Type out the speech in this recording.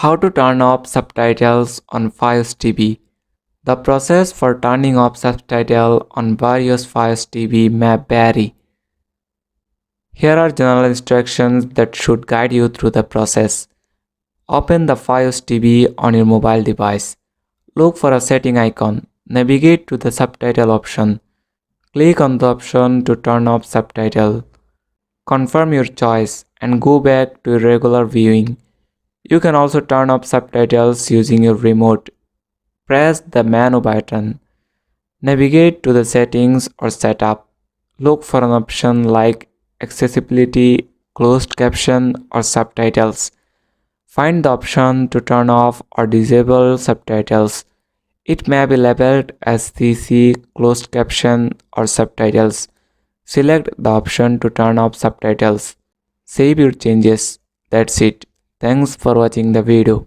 How to turn off subtitles on Fios TV. The process for turning off subtitle on various Fios TV may vary. Here are general instructions that should guide you through the process. Open the Fios TV on your mobile device. Look for a setting icon. Navigate to the subtitle option. Click on the option to turn off subtitle. Confirm your choice and go back to your regular viewing. You can also turn off subtitles using your remote. Press the menu button. Navigate to the settings or setup. Look for an option like accessibility, closed caption or subtitles. Find the option to turn off or disable subtitles. It may be labeled as CC, closed caption or subtitles. Select the option to turn off subtitles. Save your changes. That's it. Thanks for watching the video.